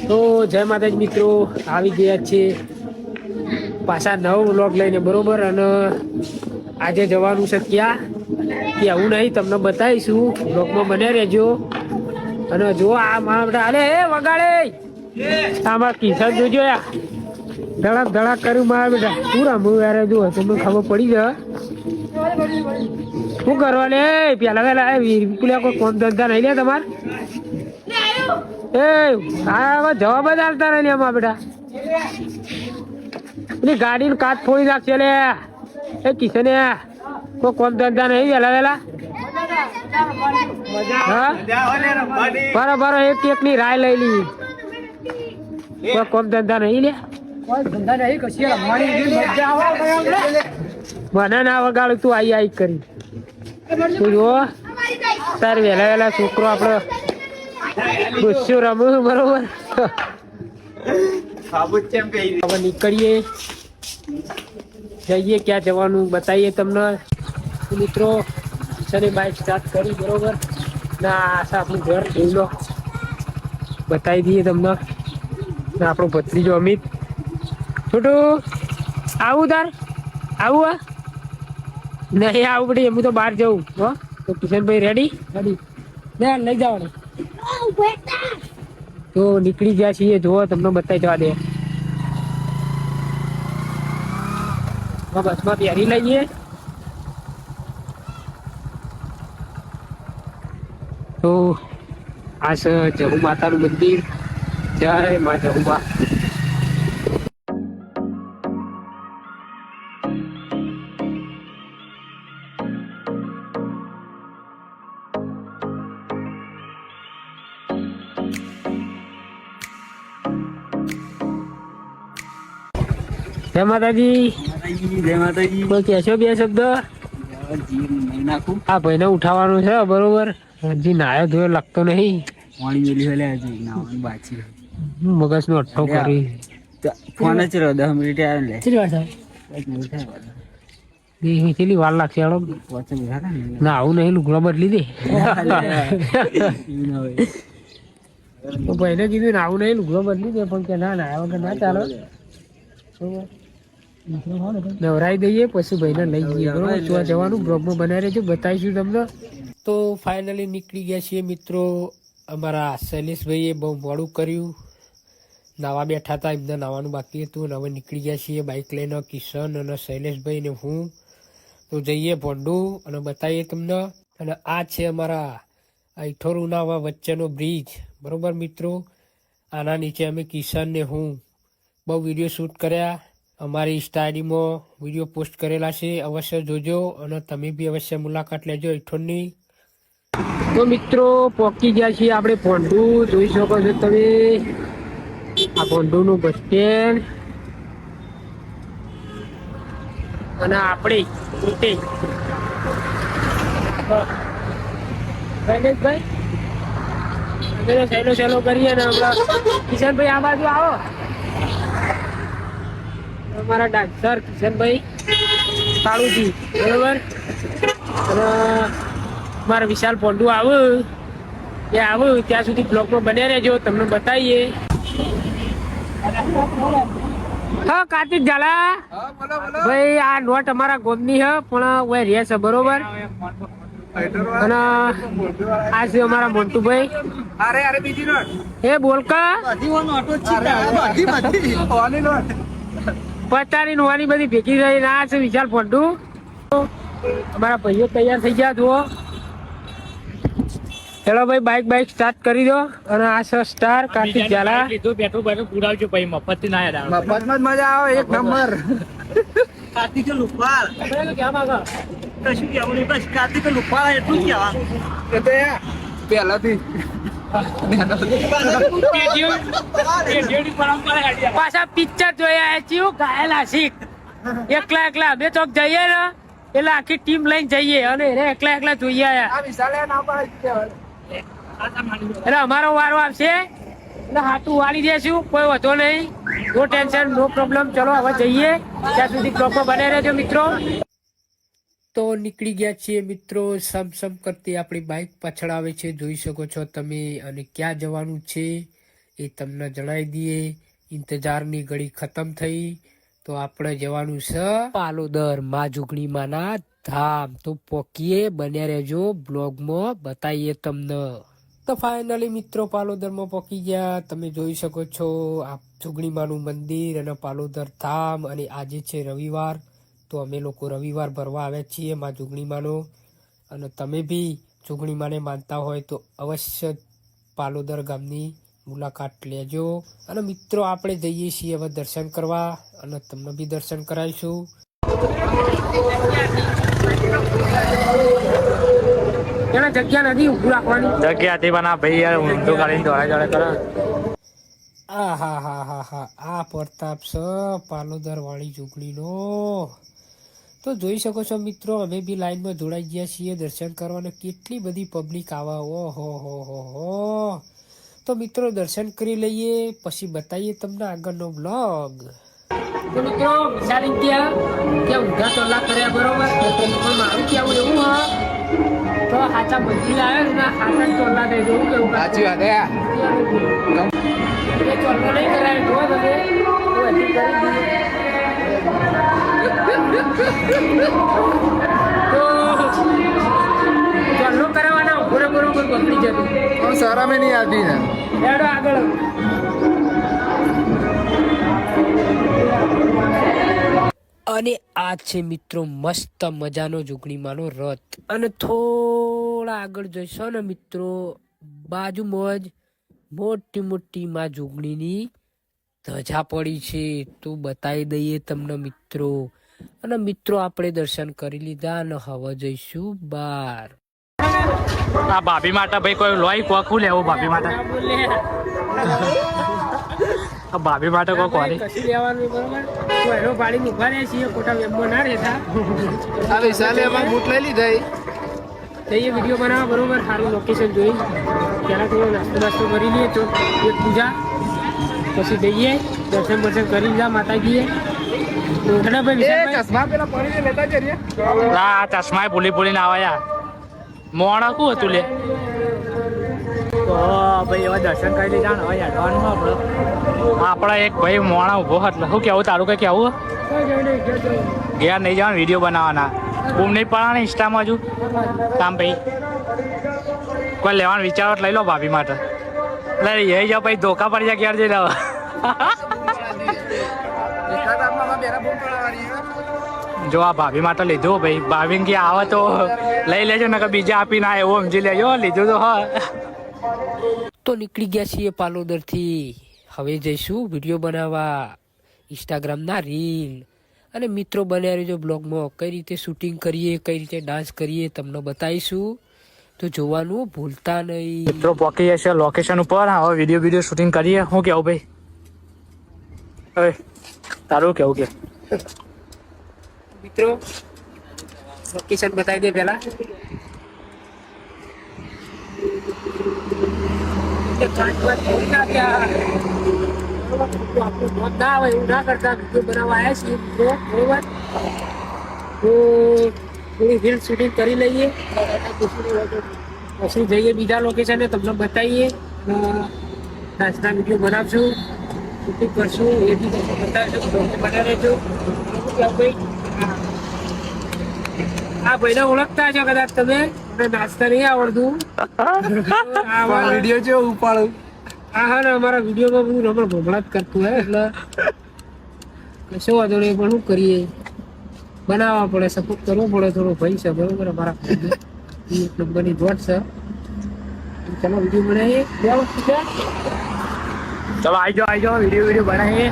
તો જય માતાજી મિત્રો, આવી ગયા છે પાછા નવો વ્લોગ લઈને, બરોબર. અને આજે જવાનું છે ક્યાં કે આવું નહીં, તમને બતાવીશું. વ્લોગમાં બન્યા રહેજો. અને જો આ મારા અરે એ વગાડે આમાં કિશન જોજો યાર, ધડાક ધડાક કર્યું મારા બેટા. શું રમવું યાર, જો તમને ખબર પડી જાય શું કરવા લે. પેલા વેલા વિપુલિયા કોઈ કોમ ધંધા નહીં લે તમારે? એ હા જવાબ જ આવતા નહીં એમાં બેટા. પેલી ગાડી નું કાચ ફોડી નાખશે લે. એ કિશન કોઈ કોમ ધંધા નહીં વેલા વેલા? હા બરાબર, એક એક ની રાય લઈ લી. કોઈ કોમ ધંધા નહીં લે? મને ના વગાડું, તું આઈ આઈ કરી તું જો તાર વેલા વેલા છોકરો આપડે ગુસ્સો રમું, બરોબર. હવે નીકળીએ, જઈએ ક્યાં જવાનું બતાવીએ તમને મિત્રો. સને બાઇક સ્ટાર્ટ કરી, બરોબર. ના આશા આપણું ઘર જોઈ લો, બતાવી દઈએ તમને. આપણો ભત્રીજો અમિત. છોટું આવું તાર આવું? નહીં આવું પડી, એમ તો બહાર જવું. હો તો કિશનભાઈ રેડી રેડી ને લઈ જવાનું. તો નીકળી ગયા છીએ, જુઓ તમને બતાવી જવા દે. બસમાં પહેરી લઈએ. તો આ છે જહુ માતાનું મંદિર. જય મા જહુમા. જય માતાજી. જય માતાજી. કોઈ કહેશો બે શબ્દ? આ ભાઈને ઉઠાવવાનું છે, બરોબર. હજી નાયો ધોયો લાગતો નહીં. મગજ નો અઠ્ઠો કરી ફોન જ રહ્યો 10 મિનિટ કેટલી વાર લાગશે? ના આવું નહીં, લુગડો બદલી દે. ભાઈને કીધું ને આવું નહીં, લુગડો બદલી દે. પણ કે ના ના વગર ના ચાલો, નવરાઈ દઈએ પછી ભાઈને લઈ જઈએ, બરોબર. જોવા જવાનું બ્લોગમાં બનાવી રહેજો, બતાવીશું તમને. તો ફાઇનલી નીકળી ગયા છીએ મિત્રો. અમારા શૈલેષભાઈએ બહુ મોડું કર્યું, નાવા બેઠા હતા, એમને નાવાનું બાકી હતું. હવે નીકળી ગયા છીએ બાઇક લઈને, કિશન અને શૈલેષભાઈ ને હું. તો જઈએ ભોંડું અને બતાવીએ તમને. અને આ છે અમારા ઇઠોરુના વચ્ચેનો બ્રિજ, બરોબર મિત્રો. આના નીચે અમે કિશન ને હું બહુ વિડીયો શૂટ કર્યા. અમારી ઇન્સ્ટામાં વિડીયો પોસ્ટ કરેલા છે, અવશ્ય જોજો. અને તમે બી અવશ્ય મુલાકાત લેજો ઇઠોરની. તો મિત્રો પહોંચી ગયા છીએ આપણે ભોંડું. જોઈ શકો છો તમે, આ ભોંડુનું બસ સ્ટેન્ડ. અને આપણે શૈલેષભાઈ સહેલો સહેલો કરીએ ને હમણાં. કિશનભાઈ આ બાજુ આવો. અમારા ડાન્સર કિશનભાઈ કાળુજી, બરોબર. અને મારા વિશાલ પોંડુ આવું એ આવું ત્યાં સુધી બ્લોગમાં બન્યા રહેજો, તમને બતાવીએ. હા કાર્તિક ઝાલા ભાઈ, આ નોટ અમારા ગોમની છે પણ ઓય રહે છે, બરોબર. અને આ છે અમારા મોન્ટુભાઈ. એ બોલકા પચાની નોવાની બધી ભેગી થઈ. ના છે વિશાલ પોંડુ. અમારા ભાઈઓ તૈયાર થઈ ગયા જુઓ. ચલો ભાઈ બાઇક સ્ટાર્ટ કરી દો. અને આ છે સ્ટાર કાર્તિક ઝાલા. પેટ્રોલ પુરાવજો ભાઈ, મફત થી ના મફતમાં મજા આવે, એક નંબર. કાર્તિક લુપાળ કશું કેવું નહીં, બસ કાર્તિક લુપાળ એટલું જ કહેવાનું. પેલાથી પાછા પિક્ચર જોયા ચિયું ગાયેલા શીખ. એકલા એકલા અમે ચોક જઈએ ને એટલે આખી ટીમ લઈને જઈએ, અને એકલા એકલા જોઈએ આયા. એટલે અમારો વારો આવશે એટલે હાથું વાળી દેશું, કોઈ વધો નહીં. નો ટેન્શન, નો પ્રોબ્લેમ. ચલો હવે જઈએ, ત્યાં સુધી બ્લોગમાં બને રહેજો મિત્રો. તો નીકળી ગયા છીએ મિત્રો. સમ કરતી આપણી બાઇક પાછળ આવે છે, જોઈ શકો છો તમે. અને ક્યાં જવાનું છે એ તમને જણાવી દઈએ. ઇંતજારની ઘડી ખતમ થઈ તો આપણે જવાનું છે પાલોદર માં જોગણીમાંના ધામ. તો પોકીએ બન્યા રહેજો, બ્લોગમાં બતાવીએ તમને. તો ફાઇનલી મિત્રો પાલોદરમાં પહોંચી ગયા. તમે જોઈ શકો છો આ જોગણીમાનું મંદિર અને પાલોદર ધામ. અને આજે છે રવિવાર, તો અમે લોકો રવિવાર ભરવા આવ્યા છીએ માં જોગણીમાનો. અને તમે બી જોગણીમાને માનતા હોય તો અવશ્ય પાલોદર ગામની મુલાકાત લેજો. અને મિત્રો આપણે જઈએ છીએ હવે દર્શન કરવા, અને તમને બી દર્શન કરાવીશું. એના જગ્યા નથી ઉભું રાખવાની, જગ્યા હતી પણ આ ભાઈ યાર ઊંધું કાઢીને દોડા દોડા કરે. આ પ્રતાપ છે પાલોદર વાળી જોગણીનો. તો જોઈ શકો છો મિત્રો, અમે બી લાઈનમાં જોડાઈ ગયા છીએ દર્શન કરવાને. કેટલી બધી પબ્લિક આવે, ઓહો. તો મિત્રો દર્શન કરી લઈએ, પછી બતાવીએ તમને આગળનો બ્લોગ. તો મિત્રો વિચારી ગયા કે ઊંધા ટોલા કર્યા બરોબર, પણ મારું કેવું એવું હા તો સાચા મંદિર આવે ને સાચા ટોલા દઈ દઉં. કેવું સાચી વાત હે. ચોલ્લો નહીં કરાય જો તમે હજી કરી તો ચોલ્લો કરાવવાના બરોબર બગડી જતું. પણ શરમે નહીં આવતી ને. હેડો આગળ. અને આ છે મિત્રો મસ્ત મજાનો જોગણીમાંનો રથ. અને થોડા આગળ જઈશો ને મિત્રો, બાજુમાં જ મોટી માં જોગણીની ધજા પડી છે. તો બતાવી દઈએ તમને મિત્રો. અને મિત્રો આપણે દર્શન કરી લીધા અને હવે જઈશું બહાર. આ ભાભી માટે ભાઈ કોઈ લોહી કોખું લેવું ભાભી માટે. આ ભાભી માટે કોઈ કોરી કશું લેવાનું બરોબર. તો એનો પાડી મૂકવા દે છીએ, ખોટા વેમમાં ના રહેતા. આ વિશાલે એમાં બૂટ લઈ લીધા. જઈએ વિડીયો બનાવવા બરોબર. સારું લોકેશન જોઈ પહેલાં થોડો નાસ્તો કરી લઈએ, તો એક પૂજા પછી જઈએ દર્શન કરી લીધા માતાજીએ. ચશ્મા પેલા પડી લેતા જઈએ. આ ચશ્મા ભૂલીને આવ્યા. મોણા શું હતું લે? તો ભાઈ એવા દર્શન કરી લીધા ને હવે હેડવાનું આપણે એક ભાઈ મોણા ઉભો હતો. શું કેવું તારું કઈ કેવું? ઘેર નહીં જવાનું, વિડીયો બનાવવાના. બૂમ નહીં પડવાના ઇન્સ્ટામાં હજુ કામ ભાઈ. કોઈ લેવાનું વિચારો લઈ લો ભાભી માટે. લઈ એ જાઓ પછી ધોકા પડી જાય ઘેર જઈ લેવા. જો આ ભાભી માટે લીધું ભાઈ. ભાભી કે આવે તો લઈ લેજો ને કે બીજા આપી ના એવું સમજી લેજો. લીધું તો હા. તો નીકળી ગયા છીએ પાલોદર થી. હવે જઈશું વિડીયો બનાવવા, ઇન્સ્ટાગ્રામના રીલ. અને મિત્રો બન્યા રહેજો બ્લોગમાં. કઈ રીતે શૂટિંગ કરીએ, કઈ રીતે ડાન્સ કરીએ તમને બતાવીશું. તો જોવાનું ભૂલતા નહીં. મિત્રો પહોંચી જશે લોકેશન ઉપર. હવે વિડીયો શૂટિંગ કરીએ. શું કેવું ભાઈ? તારું કેવું કે મિત્રો લોકેશન બતાવી દે પેલા. ના આવે એવું ના કરતા વિડીયો બનાવવા આવ્યા છીએ બરોબર. તો થોડી રીલ શૂટિંગ કરી લઈએ, પછી જઈએ બીજા લોકેશને તમને બતાવીએ. નાચના વિડીયો બનાવશું, શૂટિંગ કરશું, એ બી તમને બતાવીશું. બના રહેજો. આ ભાઈને ઓળખતા છો કદાચ તમે, મને નાચતા નહીં આવડતું. વિડીયો છે ઉપાડું. હા ને અમારા વિડીયોમાં બધું રમણ ભમણા જ કરતું હોય, એટલે કશો વાંધો નહીં. પણ શું કરીએ, બનાવવા પડે, સપોર્ટ કરવો પડે થોડો. ભાઈ છે બરોબર, અમારા એક નંબરની દોટ છે. ચાલો વિડીયો બનાવીએ. ચલો આવી જાઓ વિડીયો બનાવીએ.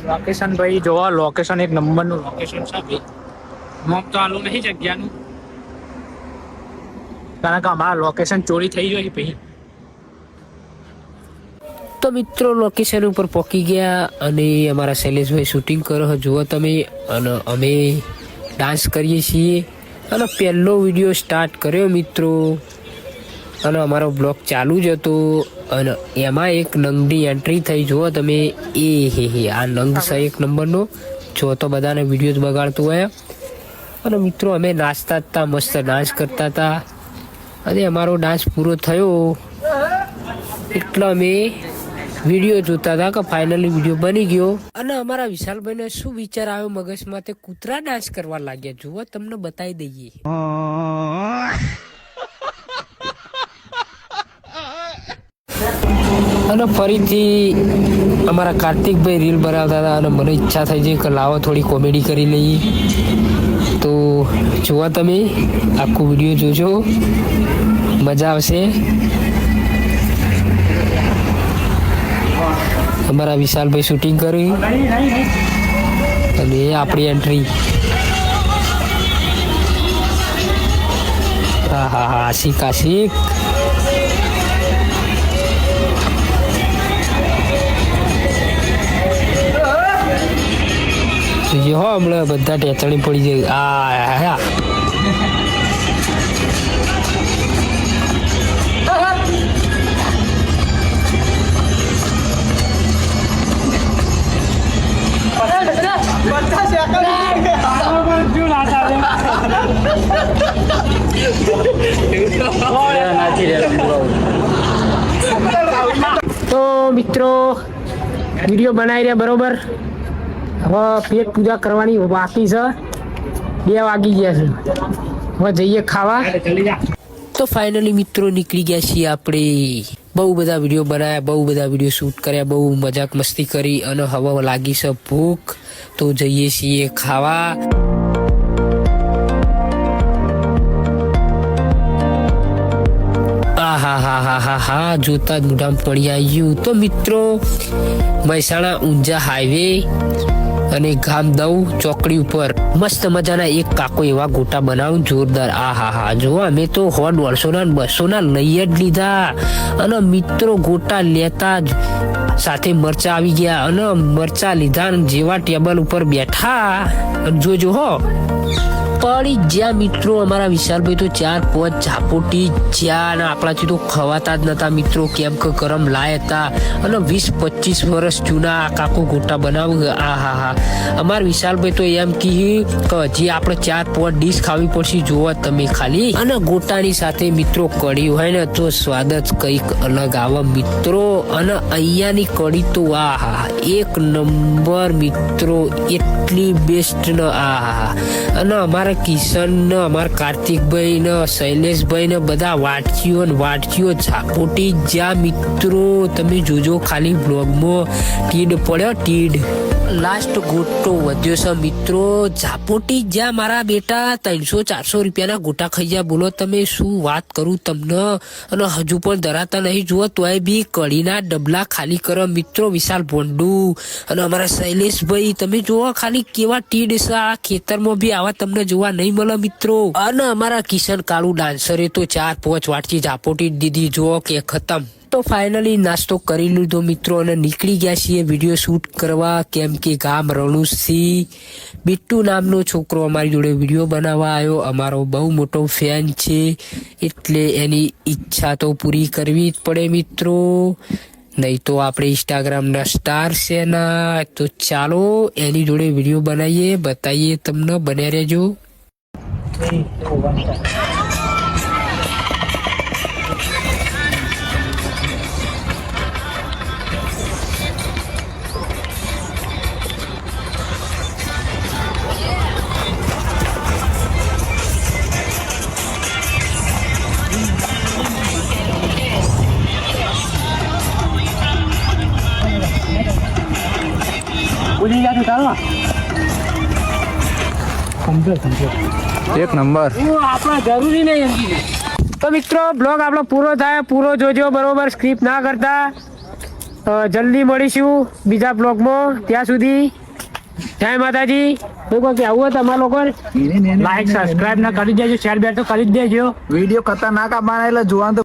લોકેશન ભાઈ જોવા, લોકેશન એક નંબરનું લોકેશન છે ભાઈ. મોમ તો આલું નહીં જગ્યાનું, કારણ કે અમારા લોકેશન ચોરી થઈ ગયું છે ભાઈ. તો મિત્રો લોકેશન ઉપર પહોંચી ગયા અને અમારા શૈલેષભાઈ શૂટિંગ કરો જુઓ તમે. અને અમે ડાન્સ કરીએ છીએ. અને પહેલો વિડીયો સ્ટાર્ટ કર્યો મિત્રો, અને અમારો બ્લોગ ચાલુ જ હતો. અને એમાં એક નંગની એન્ટ્રી થઈ જુઓ તમે. આ નંગ છે એક નંબરનો. જો તો બધાને વિડીયો જ બગાડતું હોય. અને મિત્રો અમે નાચતા હતા, મસ્ત ડાન્સ કરતા હતા. અને અમારો ડાન્સ પૂરો થયો એટલે અમે વિડીયો જોતા હતા કે ફાઇનલી વિડીયો બની ગયો. અને અમારા વિશાલભાઈને શું વિચાર આવ્યો મગજમાં, તે કૂતરા ડાન્સ કરવા લાગ્યા. જુઓ તમને બતાવી દઈએ. અને ફરીથી અમારા કાર્તિકભાઈ રીલ બનાવતા હતા અને મને ઈચ્છા થઈ છે કે લાવો થોડી કોમેડી કરી લઈએ. તો જુઓ તમે આખું વિડીયો જોજો, મજા આવશે. અમારા વિશાલભાઈ શૂટિંગ કર્યું અને આપણી એન્ટ્રી. હા હા હા, આશિક આશિક. હો હમણાં બધા ટેચણી પડી જાય. તો મિત્રો વિડીયો બનાવી રહ્યા બરોબર. હવે પેટ પૂજા કરવાની બાકી છે. 2 વાગી ગયા છે. હવે જઈએ ખાવા. તો ફાઇનલી મિત્રો નીકળી ગયા છીએ આપણે. બહુ બધા વિડીયો બનાવ્યા, બહુ બધા વિડીયો શૂટ કર્યા, બહુ મજાક મસ્તી કરી અને હવે લાગી છે ભૂખ. તો જઈએ છીએ ખાવા. હા જોતા જ મોઢામાં પડી આવ્યું. તો મિત્રો મહેસાણા ઊંઝા હાઈવે અને ગામદવ ચોકડી ઉપર મસ્ત મજાના એક કાકો એવા ગોટા બનાવું જોરદાર. હા જો અમે તો 100, 150 ને 200 લઈ જ લીધા. અને મિત્રો ગોટા લેતા જ સાથે મરચા આવી ગયા અને મરચા લીધા જેવા ટેબલ ઉપર બેઠા જોજો હો પડી જ્યાં મિત્રો અમારા વિશાલભાઈ તો 4-5 ઝાપોટી જ્યાં અને આપણાથી તો ખવાતા જ નતા મિત્રો, કેમ કે ગરમ લાય હતા અને 20-25 વર્ષ જૂના કાકો ગોટા બનાવું. અમારા વિશાલભાઈ તો એમ કહ્યું કે હજી આપણે 4-5 ડીશ ખાવી પડશે. જોવો તમે ખાલી. અને ગોટાની સાથે મિત્રો કઢી હોય ને તો સ્વાદ જ કંઈક અલગ આવે મિત્રો. અને અહીંયાની કઢી તો એક નંબર મિત્રો, એટલી બેસ્ટ ને. અને અમારા કિશન ને અમારા કાર્તિકભાઈ ને શૈલેષભાઈ ને બધા વાટકીઓ ઝાપોટી જ્યાં મિત્રો. તમે જોજો ખાલી બ્લોગમાં ટીડ પડ્યો ટીડ. લાસ્ટ ગોટો વધ્યો છે મિત્રો. ઝાપોટી જ્યાં મારા બેટા 300-400 રૂપિયાના ગોટા ખાઈ ગયા. બોલો તમે, શું વાત કરું તમને. અને હજુ પણ ધરાતા નહીં. જુઓ તોય બી કઢીના ડબલા ખાલી કરો મિત્રો. વિશાલ ભોંડુ અને અમારા શૈલેષભાઈ તમે જોવો ખાલી કેવા ટીડ છે. આ ખેતરમાં બી આવા તમને જોવા નહીં મળે મિત્રો. અને અમારા કિશન કાળુ ડાન્સરે તો 4-5 વાટકી ઝાપોટી દીધી. જુઓ કે ખતમ. તો ફાઇનલી નાસ્તો કરી લીધો મિત્રો અને નીકળી ગયા છીએ વિડીયો શૂટ કરવા. કેમ કે ગામ રણુસથી બિટ્ટુ નામનો છોકરો અમારી જોડે વિડીયો બનાવવા આવ્યો. અમારો બહુ મોટો ફેન છે એટલે એની ઈચ્છા તો પૂરી કરવી જ પડે મિત્રો, નહીં તો આપણે ઇન્સ્ટાગ્રામના સ્ટાર છે ના. તો ચાલો એની જોડે વિડીયો બનાવીએ, બતાવીએ તમને. બને રહેજો. એક નંબર. આપણા જરૂરી નહીં. તો મિત્રો બ્લોગ આપણો પૂરો થાય, પૂરો જોજો બરોબર, સ્ક્રિપ્ટ ના કરતા. જલ્દી મળીશું બીજા બ્લોગમાં. ત્યાં સુધી જય માતાજી. આવું હોય તમારા લોકો લાઈક સબસ્ક્રાઈબ ના કરી દેજો, શેર બેર તો કરી જ દેજો. વિડીયો ખતરનાક આપવાના એટલે જોવાનું.